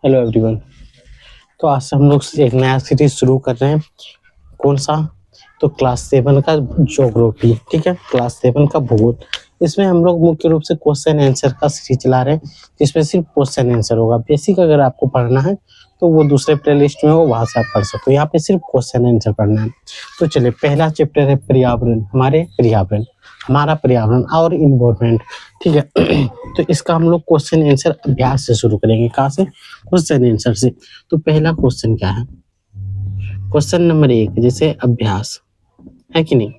Hello everyone. तो आज से हम लोग एक नया सीरीज शुरू कर रहे हैं। कौन सा? तो क्लास 7 का ज्योग्राफी। ठीक है, क्लास 7 का भूगोल। इसमें हम लोग मुख्य रूप से क्वेश्चन आंसर का सीरीज चला रहे हैं, जिसमें सिर्फ क्वेश्चन आंसर होगा। बेसिक अगर आपको पढ़ना है तो वो दूसरे प्लेलिस्ट में हो, वहां से आप पढ़ सकते हो। यहाँ पे सिर्फ क्वेश्चन आंसर पढ़ना है। तो चलिए, पहला चैप्टर है पर्यावरण। हमारा पर्यावरण और इन्वायरमेंट। ठीक है। तो इसका हम लोग क्वेश्चन आंसर अभ्यास से शुरू करेंगे। कहाँ से? क्वेश्चन आंसर से। तो पहला क्वेश्चन क्या है? क्वेश्चन नंबर 1 जैसे अभ्यास है कि नहीं,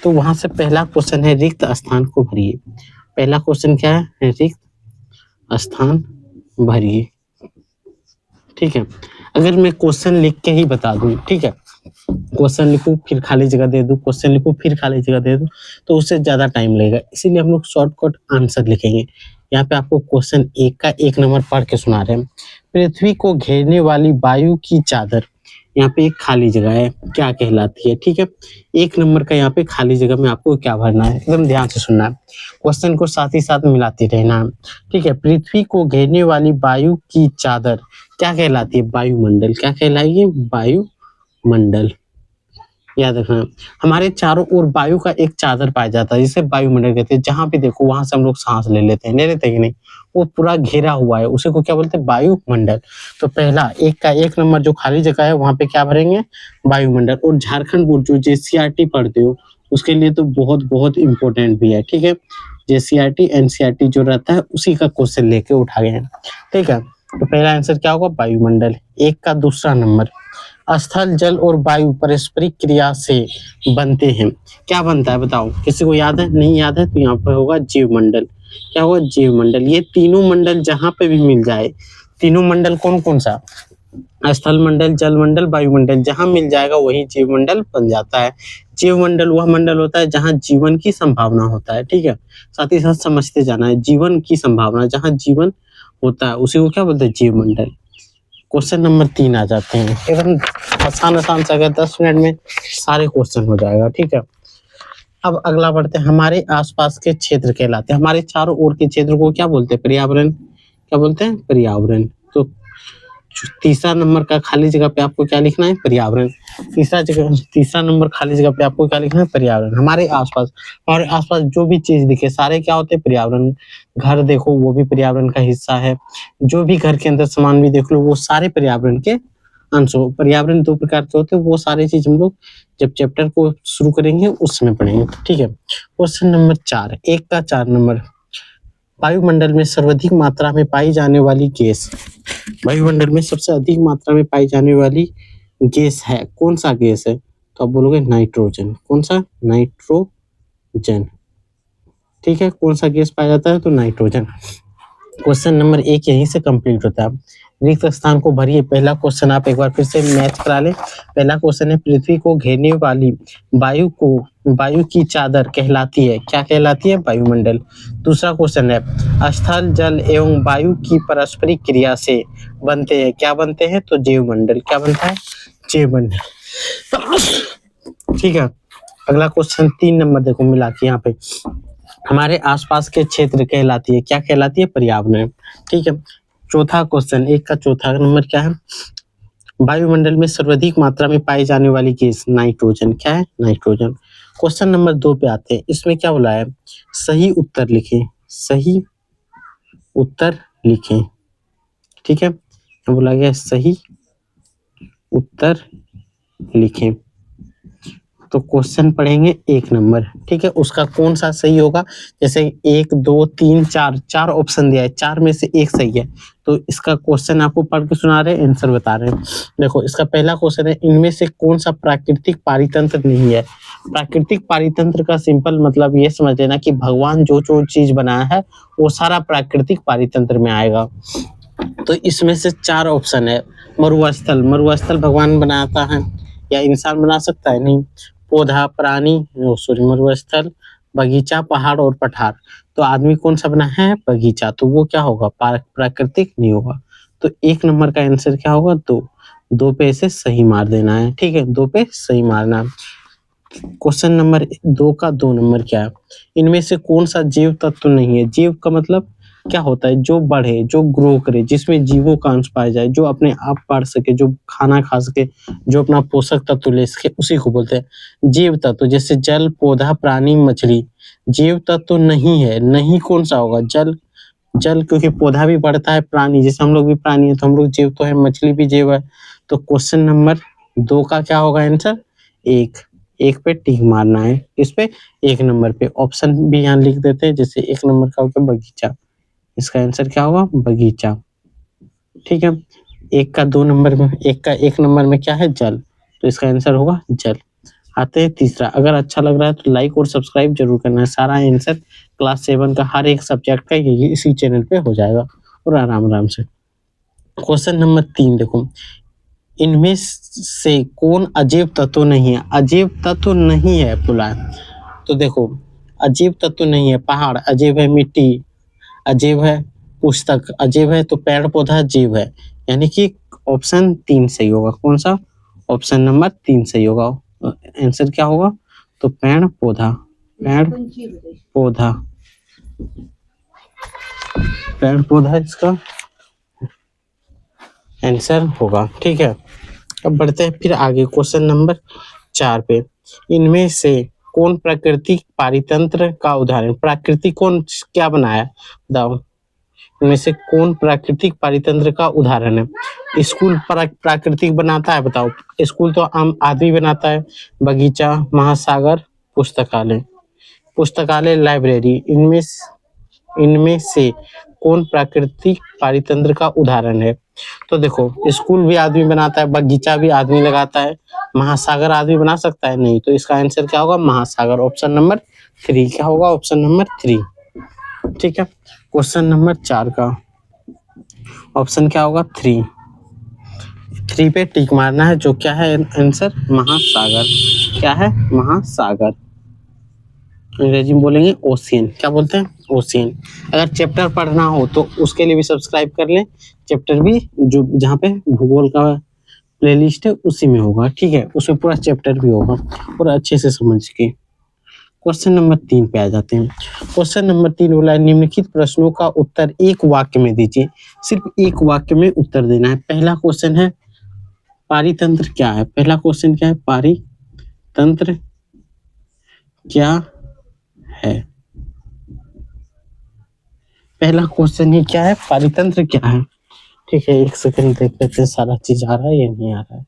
तो वहां से पहला क्वेश्चन है रिक्त स्थान को भरिए। पहला क्वेश्चन क्या है? रिक्त स्थान भरिए। ठीक है। अगर मैं क्वेश्चन लिख के ही बता दूं, ठीक है, क्वेश्चन लिखूं फिर खाली जगह दे दूं, क्वेश्चन लिखूं फिर खाली जगह दे दूं, तो उससे ज्यादा टाइम लगेगा। इसीलिए हम लोग शॉर्टकट आंसर लिखेंगे। यहाँ पे आपको क्वेश्चन 1 का 1 नंबर पढ़ के सुना रहे हैं। पृथ्वी को घेरने वाली वायु की चादर, यहाँ पे एक खाली जगह है, क्या कहलाती है? ठीक है, 1 नंबर का यहाँ पे खाली जगह में आपको क्या भरना है, एकदम ध्यान से सुनना है। क्वेश्चन को साथ ही साथ मिलाते रहना है। ठीक है। पृथ्वी को घेरने वाली वायु की चादर क्या कहलाती है? वायुमंडल। क्या कहलाएगी? वायुमंडल। याद रखना। हमारे चारों ओर वायु का एक चादर पाया जाता है, जिसे वायुमंडल कहते हैं। जहां भी देखो वहां से हम लोग सांस ले लेते हैं कि नहीं? वो पूरा घेरा हुआ है, उसी को क्या बोलते हैं? वायुमंडल। तो पहला 1 का 1 नंबर जो खाली जगह है वहां पे क्या भरेंगे? वायुमंडल। और झारखंड बोर्ड जो जेसीईआरटी पढ़ते हो उसके लिए तो बहुत बहुत इंपॉर्टेंट भी है। ठीक है, जेसीईआरटी एनसीईआरटी जो रहता है उसी का क्वेश्चन लेके उठा गए हैं। ठीक है। तो पहला आंसर क्या होगा? वायुमंडल। 1 का दूसरा नंबर, स्थल, जल और वायु पारस्परिक क्रिया से बनते हैं। क्या बनता है बताओ? किसी को याद है? नहीं याद है तो यहाँ पर होगा जीवमंडल। क्या होगा? जीवमंडल। ये तीनों मंडल जहां पे भी मिल जाए, तीनों मंडल कौन कौन सा? स्थल मंडल, जल मंडल, वायुमंडल, जहां मिल जाएगा वही जीवमंडल बन जाता है। जीवमंडल वह मंडल होता है जहां जीवन की संभावना होता है। ठीक है, साथ ही साथ समझते जाना है। जीवन की संभावना, जहां जीवन होता है उसी को क्या बोलते हैं? जीवमंडल। क्वेश्चन नंबर 3 आ जाते हैं। एकदम आसान से, अगर 10 मिनट में सारे क्वेश्चन हो जाएगा। ठीक है। अब अगला बढ़ते हैं। हमारे आसपास के क्षेत्र कहलाते हैं। हमारे चारों ओर के क्षेत्र को क्या बोलते हैं? पर्यावरण। क्या बोलते हैं? पर्यावरण। तो तीसरा नंबर का खाली जगह पे आपको क्या लिखना है? पर्यावरण। तीसरा नंबर खाली जगह पे आपको क्या लिखना है? पर्यावरण। हमारे आसपास जो भी चीज दिखे सारे क्या होते हैं? पर्यावरण। घर देखो वो भी पर्यावरण का हिस्सा है। जो भी घर के अंदर सामान भी देख लो वो सारे पर्यावरण के अंश हो। पर्यावरण 2 प्रकार के होते हैं, वो सारे चीज हम लोग जब चैप्टर को शुरू करेंगे उसमें पढ़ेंगे। ठीक है। क्वेश्चन नंबर 4, 1 का 4 नंबर, वायुमंडल में सर्वाधिक मात्रा में पाई जाने वाली गैस। वायुमंडल में सबसे अधिक मात्रा में पाई जाने वाली गैस है, कौन सा गैस है? तो आप बोलोगे नाइट्रोजन। कौन सा? नाइट्रोजन। ठीक है, कौन सा गैस पाया जाता है? तो नाइट्रोजन। क्वेश्चन नंबर 1 यहीं से कंप्लीट होता है। रिक्त स्थान को भरिए। पहला क्वेश्चन आप एक बार फिर से मैच करा लें। पहला क्वेश्चन है पृथ्वी को घेरने वाली वायु की चादर कहलाती है। क्या कहलाती है? वायुमंडल। दूसरा क्वेश्चन है स्थल, जल एवं वायु की पारस्परिक क्रिया से बनते हैं। क्या बनते हैं? तो जीवमंडल। क्या बनता है? जीवमंडल। ठीक है। अगला क्वेश्चन 3 नंबर देखो मिला के यहाँ पे, हमारे आसपास के क्षेत्र कहलाती है। क्या कहलाती है? पर्यावरण। ठीक है। चौथा क्वेश्चन 1 का चौथा नंबर क्या है? वायुमंडल में सर्वाधिक मात्रा में पाई जाने वाली गैस नाइट्रोजन। क्या है? नाइट्रोजन। क्वेश्चन नंबर 2 पे आते हैं। इसमें क्या बोला है? सही उत्तर लिखें। सही उत्तर लिखें। ठीक है, बोला गया सही उत्तर लिखें। तो क्वेश्चन पढ़ेंगे 1 नंबर। ठीक है, उसका कौन सा सही होगा? जैसे 1 2 3 4 4 ऑप्शन दिया है, 4 में से 1 सही है। तो इसका क्वेश्चन आपको पढ़ के सुना रहे हैं, आंसर बता रहे हैं। देखो इसका पहला क्वेश्चन है इनमें से कौन सा प्राकृतिक पारितंत्र नहीं है? प्राकृतिक पारितंत्र का सिंपल मतलब ये समझ लेना कि भगवान जो जो चीज बनाया है वो सारा प्राकृतिक पारितंत्र में आएगा। तो इसमें से 4 ऑप्शन है। मरुस्थल, मरुस्थल भगवान बनाता है या इंसान बना सकता है? नहीं। पौधा, प्राणी, मरुस्थल, बगीचा, पहाड़ और पठार। तो आदमी कौन सा बना है? बगीचा। तो वो क्या होगा? प्राकृतिक नहीं होगा। तो 1 नंबर का आंसर क्या होगा? 2। 2 पे इसे सही मार देना है। ठीक है, 2 पे सही मारना। क्वेश्चन नंबर 2 का 2 नंबर क्या है? इनमें से कौन सा जीव तत्व नहीं है? जीव का मतलब क्या होता है, जो बढ़े, जो ग्रो करे, जिसमें जीवों का अंश पाया जाए, जो अपने आप बढ़ सके, जो खाना खा सके, जो अपना पोषक तत्व ले सके, उसी को बोलते हैं जीव तत्व। जैसे जल, पौधा, प्राणी, मछली। जीव तत्व नहीं है, नहीं कौन सा होगा, जल। जल क्योंकि पौधा भी बढ़ता है, प्राणी जैसे हम लोग भी प्राणी है तो हम लोग जीव तो है, मछली भी जीव है। तो क्वेश्चन नंबर 2 का क्या होगा आंसर, एक। एक पे टिक मारना है, इस पे 1 नंबर पे। ऑप्शन भी यहाँ लिख देते हैं, जैसे 1 नंबर का होगा बगीचा, इसका आंसर क्या होगा, बगीचा। ठीक है, एक का 2 नंबर में, एक का 1 नंबर में क्या है, जल, तो इसका आंसर होगा जल। आते हैं तीसरा। अगर अच्छा लग रहा है तो लाइक और सब्सक्राइब जरूर करना है। सारा आंसर क्लास 7 का हर एक सब्जेक्ट का ये इसी चैनल पे हो जाएगा और आराम आराम से। क्वेश्चन नंबर 3 देखो, इनमें से कौन अजैव तत्व नहीं है, अजैव तत्व नहीं है बोला है। तो देखो, अजैव तत्व नहीं है, पहाड़ अजैव है, मिट्टी अजैव है, पुस्तक अजैव है, तो पेड़ पौधा अजैव है, यानी कि ऑप्शन 3 सही होगा। कौन सा, ऑप्शन नंबर 3 सही होगा। आंसर क्या होगा, तो पेड़ पौधा, पेड़ पौधा, पेड़ पौधा इसका आंसर होगा। ठीक है, अब बढ़ते हैं फिर आगे क्वेश्चन नंबर 4 पे। इनमें से कौन प्राकृतिक पारितंत्र का उदाहरण, प्राकृतिक कौन क्या बनाया बताओ, इनमें से कौन प्राकृतिक पारितंत्र का उदाहरण है। स्कूल प्राकृतिक बनाता है बताओ, स्कूल तो आम आदमी बनाता है। बगीचा, महासागर, पुस्तकालय, पुस्तकालय, लाइब्रेरी, इनमें से कौन प्राकृतिक पारितंत्र का उदाहरण है। तो देखो, स्कूल भी आदमी बनाता है, बगीचा भी आदमी लगाता है, महासागर आदमी बना सकता है नहीं, तो इसका आंसर क्या होगा, महासागर। ऑप्शन नंबर 3 क्या होगा, ऑप्शन नंबर 3। ठीक है, क्वेश्चन नंबर 4 का ऑप्शन क्या होगा, 3। 3 पे टिक मारना है, जो क्या है आंसर, महासागर। क्या है, महासागर। अंग्रेजी में बोलेंगे ओशियन, क्या बोलते हैं, ओशियन। अगर चैप्टर पढ़ना हो तो उसके लिए भी सब्सक्राइब कर लें, चैप्टर भी जो जहाँ पे भूगोल का प्लेलिस्ट है उसी में होगा। ठीक है, उसमें पूरा चैप्टर भी होगा और अच्छे से समझ के। क्वेश्चन नंबर 3 पे आ जाते हैं। क्वेश्चन नंबर 3 बोला है, निम्नलिखित प्रश्नों का उत्तर एक वाक्य में दीजिए। सिर्फ एक वाक्य में उत्तर देना है। पहला क्वेश्चन है, पारितंत्र क्या है, पहला क्वेश्चन क्या है, पारितंत्र क्या है। पहला क्वेश्चन ही क्या है, पारितंत्र क्या है। ठीक है, एक सेकंड देख लेते हैं सारा चीज आ रहा है या नहीं आ रहा है।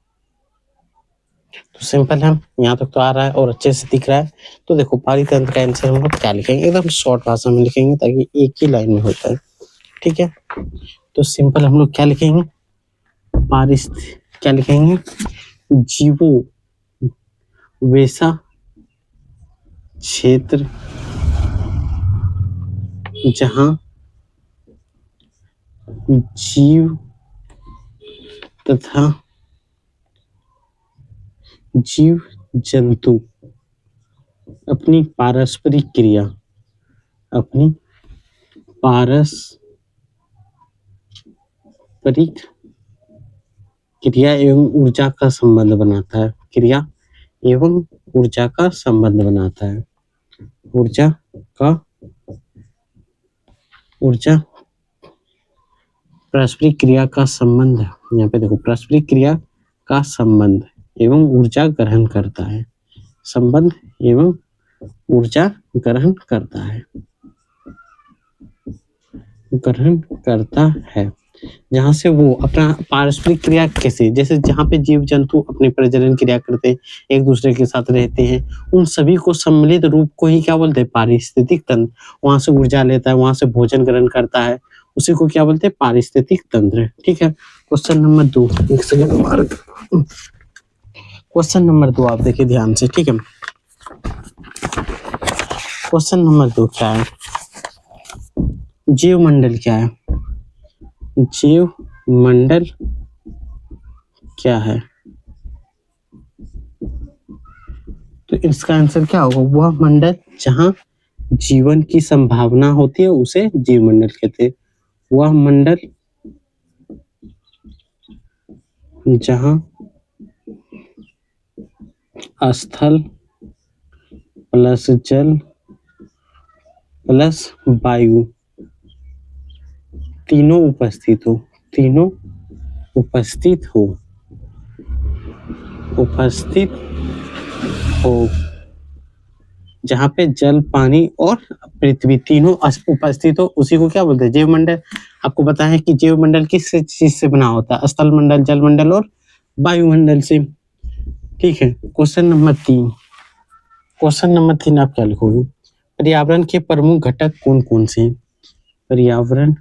तो सिंपल है, यहाँ तक तो आ रहा है और अच्छे से दिख रहा है। तो देखो, पारितंत्र का आंसर हम लोग क्या लिखेंगे, एकदम शॉर्ट भाषा में लिखेंगे ताकि एक ही लाइन में हो जाए। ठीक है, तो सिंपल हम लोग क्या लिखेंगे, क्या लिखेंगे, जीवो वैसा क्षेत्र जहां जीव तथा जीव जंतु अपनी पारस्परिक क्रिया, अपनी पारस्परिक क्रिया एवं ऊर्जा का संबंध बनाता है, क्रिया एवं ऊर्जा का संबंध बनाता है, ऊर्जा पारस्परिक क्रिया का संबंध। यहाँ पे देखो, पारस्परिक क्रिया का संबंध एवं ऊर्जा ग्रहण करता है, संबंध एवं ऊर्जा ग्रहण करता है, ग्रहण करता है। जहाँ से वो अपना पारस्परिक क्रिया कैसे, जैसे जहाँ पे जीव जंतु अपने प्रजनन क्रिया करते हैं, एक दूसरे के साथ रहते हैं, उन सभी को सम्मिलित रूप को ही क्या बोलते हैं, पारिस्थितिक तंत्र। वहां से ऊर्जा लेता है, वहां से भोजन ग्रहण करता है, उसी को क्या बोलते हैं, पारिस्थितिक तंत्र। ठीक है, क्वेश्चन नंबर 2, एक सेकंड मार्क। क्वेश्चन नंबर 2 आप देखिए ध्यान से। ठीक है, क्वेश्चन नंबर 2 क्या है, जीव मंडल क्या है, जीव मंडल क्या है। तो इसका आंसर क्या होगा, वह मंडल जहां जीवन की संभावना होती है उसे जीव मंडल कहते हैं। वह मंडल जहां स्थल प्लस जल प्लस वायु तीनों उपस्थित हो, तीनों उपस्थित हो, उपस्थित हो, जहाँ पे जल, पानी और पृथ्वी तीनों उपस्थित हो, उसी को क्या बोलते हैं? जैवमंडल। आपको पता है कि जैवमंडल किस चीज से बना होता है? स्थल मंडल, जल मंडल और वायुमंडल से। ठीक है, क्वेश्चन नंबर 3। क्वेश्चन नंबर 3 आप क्या लिखोगे? पर्यावरण के प्रमुख घटक कौन कौन से हैं? पर्यावरण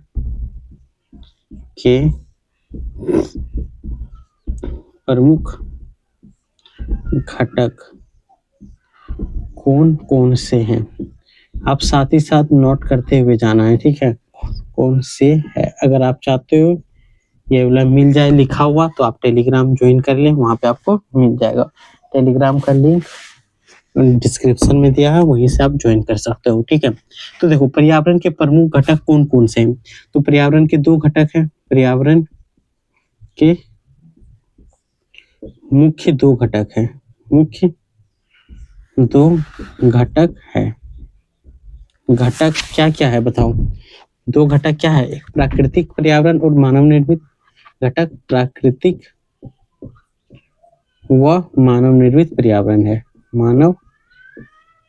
के प्रमुख घटक कौन कौन से हैं? आप साथ ही साथ नोट करते हुए जाना है, ठीक है? कौन से है? अगर आप चाहते हो ये वाला मिल जाए लिखा हुआ तो आप टेलीग्राम ज्वाइन कर लें, वहां पे आपको मिल जाएगा। टेलीग्राम का लिंक डिस्क्रिप्शन में दिया है, वहीं से आप ज्वाइन कर सकते हो, ठीक है? तो देखो, पर्यावरण के प्रमुख घटक कौन कौन से हैं? तो पर्यावरण के 2 घटक हैं। पर्यावरण के मुख्य 2 घटक हैं, मुख्य 2 घटक है। घटक क्या क्या है बताओ? 2 घटक क्या है? एक प्राकृतिक पर्यावरण और मानव निर्मित घटक। प्राकृतिक व मानव निर्मित पर्यावरण है, मानव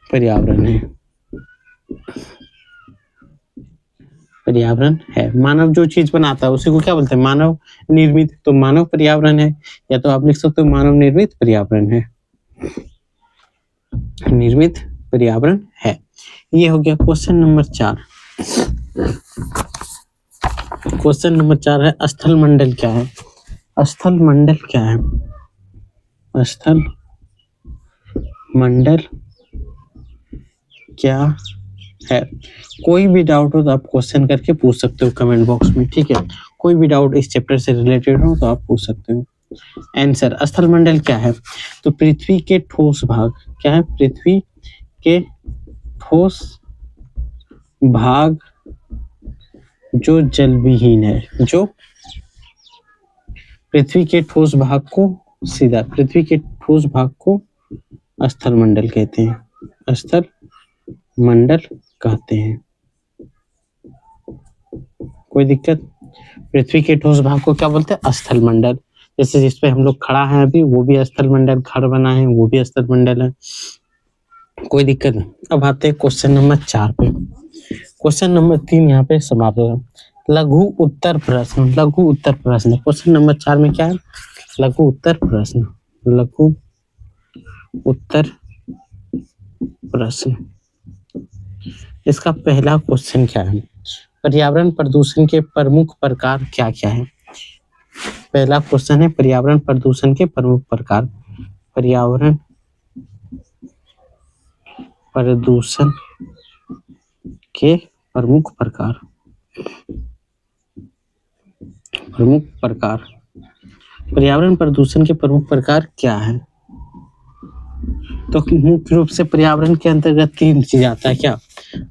पर्यावरण है, पर्यावरण है। मानव जो चीज बनाता है उसी को क्या बोलते हैं? मानव निर्मित। तो मानव पर्यावरण है, या तो आप लिख सकते हो मानव निर्मित पर्यावरण है, निर्मित पर्यावरण है। ये हो गया क्वेश्चन नंबर 4। क्वेश्चन नंबर 4 है स्थल मंडल क्या है? स्थल मंडल क्या है? स्थल मंडल क्या है? कोई भी डाउट हो तो आप क्वेश्चन करके पूछ सकते हो कमेंट बॉक्स में, ठीक है? कोई भी डाउट इस चैप्टर से रिलेटेड हो तो आप पूछ सकते हो। आंसर, स्थल मंडल क्या है? तो पृथ्वी के ठोस भाग। क्या है? पृथ्वी के ठोस भाग जो जल विहीन है, जो पृथ्वी के ठोस भाग को, सीधा पृथ्वी के ठोस भाग को स्थल मंडल कहते हैं, स्थल मंडल कहते हैं। कोई दिक्कत? पृथ्वी के ठोस भाग को क्या बोलते हैं? स्थल मंडल। जैसे जिस पे हम लोग खड़ा है अभी, वो भी स्थल मंडल, घर बना है वो भी स्थल मंडल है। कोई दिक्कत नहीं। अब आते हैं क्वेश्चन नंबर 4 पे। क्वेश्चन नंबर 3 यहाँ पे समाप्त होगा। लघु उत्तर प्रश्न, लघु उत्तर प्रश्न। क्वेश्चन नंबर 4 में क्या है? लघु उत्तर प्रश्न, लघु उत्तर प्रश्न। इसका पहला क्वेश्चन क्या है? पर्यावरण प्रदूषण के प्रमुख प्रकार क्या क्या है? पहला क्वेश्चन है पर्यावरण प्रदूषण के प्रमुख प्रकार। पर्यावरण प्रदूषण के प्रमुख प्रकार, प्रमुख प्रकार। पर्यावरण प्रदूषण के प्रमुख प्रकार क्या है? तो मुख्य रूप से पर्यावरण के अंतर्गत 3 चीज आता है। क्या?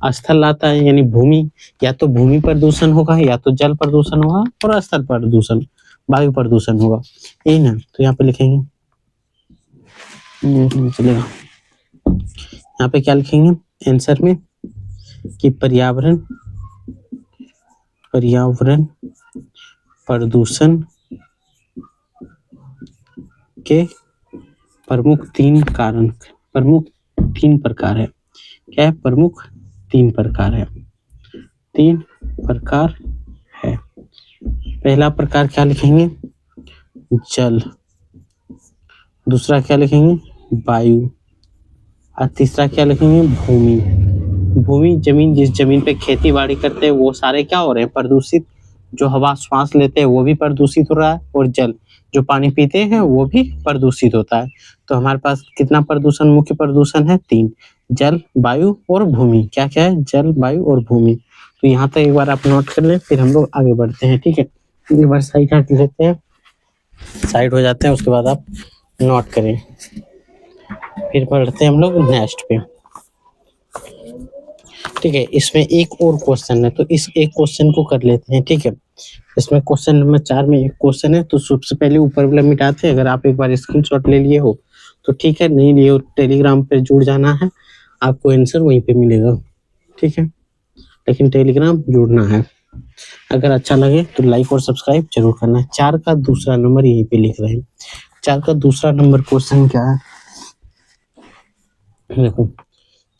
स्थल आता है, यानी भूमि, या तो भूमि प्रदूषण होगा, या तो जल प्रदूषण होगा, और स्थल प्रदूषण, वायु प्रदूषण होगा। यही ना? तो यहाँ पे लिखेंगे, चलेगा। यहाँ पे क्या लिखेंगे आंसर में कि पर्यावरण, पर्यावरण प्रदूषण के प्रमुख 3 कारण, प्रमुख 3 प्रकार है। क्या है? प्रमुख 3 प्रकार है, 3 प्रकार है। पहला प्रकार क्या लिखेंगे? जल। दूसरा क्या लिखेंगे? वायु। और तीसरा क्या लिखेंगे? भूमि। भूमि, जमीन, जिस जमीन पे खेती बाड़ी करते हैं वो सारे क्या हो रहे हैं? प्रदूषित। जो हवा श्वास लेते हैं वो भी प्रदूषित हो रहा है, और जल, जो पानी पीते हैं वो भी प्रदूषित होता है। तो हमारे पास कितना प्रदूषण, मुख्य प्रदूषण है? 3, जल, वायु और भूमि। क्या क्या है? जल, वायु और भूमि। तो यहाँ तक एक बार आप नोट कर लें, फिर हम लोग आगे बढ़ते हैं, ठीक है? एक बार साइड हट लेते हैं, साइड हो जाते हैं, उसके बाद आप नोट करें, फिर बढ़ते हैं हम लोग नेक्स्ट पे, ठीक है? इसमें एक और क्वेश्चन है, तो इस एक क्वेश्चन को कर लेते हैं, ठीक है? इसमें क्वेश्चन नंबर 4 में एक क्वेश्चन है, तो सबसे पहले ऊपर वाला मिटाते हैं। अगर आप एक बार स्क्रीनशॉट ले लिए हो तो ठीक है, नहीं लिए हो टेलीग्राम पे जुड़ जाना है, आपको आंसर वहीं पे मिलेगा, ठीक है? लेकिन टेलीग्राम जुड़ना है। अगर अच्छा लगे तो लाइक और सब्सक्राइब जरूर करना। 4 का दूसरा नंबर यहीं पे लिख रहे हैं। 4 का दूसरा नंबर क्वेश्चन क्या है, देखो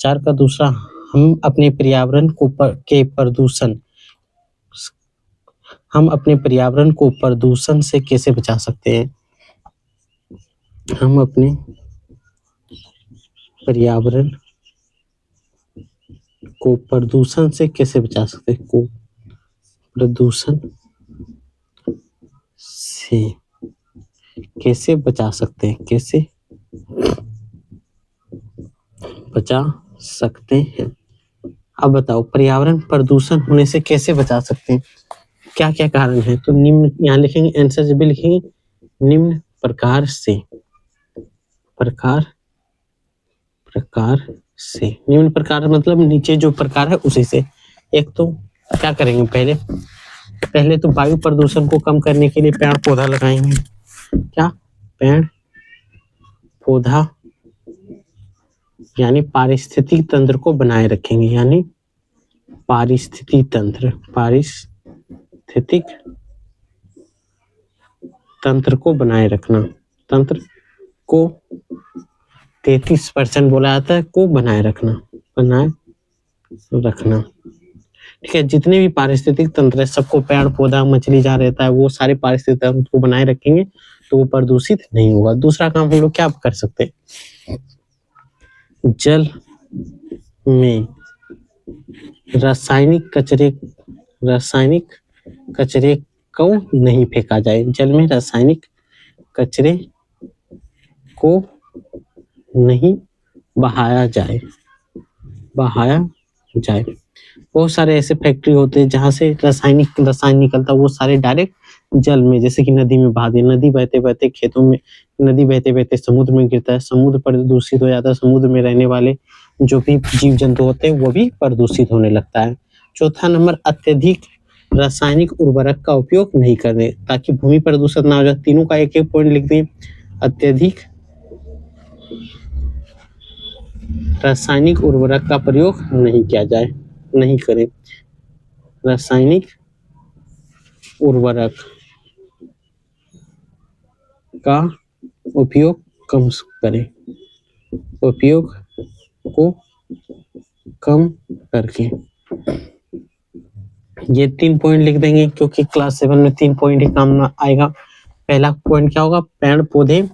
4 का दूसरा, हम अपने पर्यावरण को प्रदूषण से कैसे बचा सकते हैं। हम अपने पर्यावरण को प्रदूषण से कैसे बचा सकते हैं, को प्रदूषण से कैसे बचा सकते हैं, कैसे बचा सकते हैं। अब बताओ पर्यावरण प्रदूषण होने से कैसे बचा सकते हैं, क्या क्या कारण है। तो निम्न यहाँ लिखेंगे, आंसर जब भी लिखेंगे निम्न प्रकार से, निम्न प्रकार मतलब नीचे जो प्रकार है उसी से। एक तो क्या करेंगे, पहले तो वायु प्रदूषण को कम करने के लिए पेड़ पौधा लगाएंगे। क्या, पेड़ पौधा यानी पारिस्थितिक तंत्र को बनाए रखेंगे, यानी पारिस्थितिक तंत्र को बनाए रखना। तंत्र को 33% बोला जाता है, को बनाए रखना, ठीक है। जितने भी पारिस्थितिक तंत्र है सबको, पेड़ पौधा मछली जहाँ रहता है वो सारे पारिस्थितिक तंत्र को बनाए रखेंगे तो वो प्रदूषित नहीं होगा। दूसरा काम हम लोग क्या कर सकते हैं, जल में रासायनिक कचरे को नहीं फेंका जाए। जल में रासायनिक कचरे को नहीं बहाया जाए। बहुत सारे ऐसे फैक्ट्री होते हैं जहाँ से रसायन निकलता है, वो सारे डायरेक्ट जल में, जैसे कि नदी में बहा दिए, नदी बहते बहते खेतों में, नदी बहते बहते समुद्र में गिरता है, समुद्र प्रदूषित हो जाता है, समुद्र में रहने वाले जो भी जीव जंतु होते हैं वो भी प्रदूषित होने लगता है। चौथा नंबर, अत्यधिक रासायनिक उर्वरक का उपयोग नहीं करने, ताकि भूमि प्रदूषित ना हो जाए। तीनों का एक एक पॉइंट लिख दें, अत्यधिक रासायनिक उर्वरक का प्रयोग नहीं किया जाए, नहीं करें। रासायनिक उर्वरक का उपयोग कम करें, उपयोग को कम करके। ये 3 पॉइंट लिख देंगे क्योंकि क्लास 7 में 3 पॉइंट ही काम आएगा। पहला पॉइंट क्या होगा, पेड़ पौधे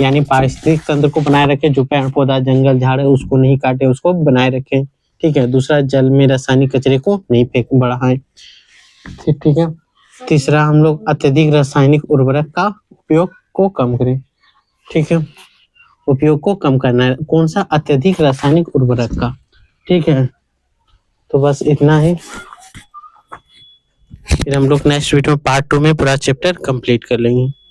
यानी पारिस्थितिक तंत्र को बनाए रखे, जो पेड़ पौधा जंगल झाड़ है उसको नहीं काटे, उसको बनाए रखें, ठीक है। दूसरा, जल में रासायनिक कचरे को नहीं फेंक बढ़ाएं, ठीक है। तीसरा, हम लोग अत्यधिक रासायनिक उर्वरक का उपयोग को कम करें, ठीक है। उपयोग को कम करना है, कौन सा, अत्यधिक रासायनिक उर्वरक का, ठीक है। तो बस इतना ही, फिर हम लोग नेक्स्ट वीडियो पार्ट 2 में पूरा चैप्टर कंप्लीट कर लेंगे।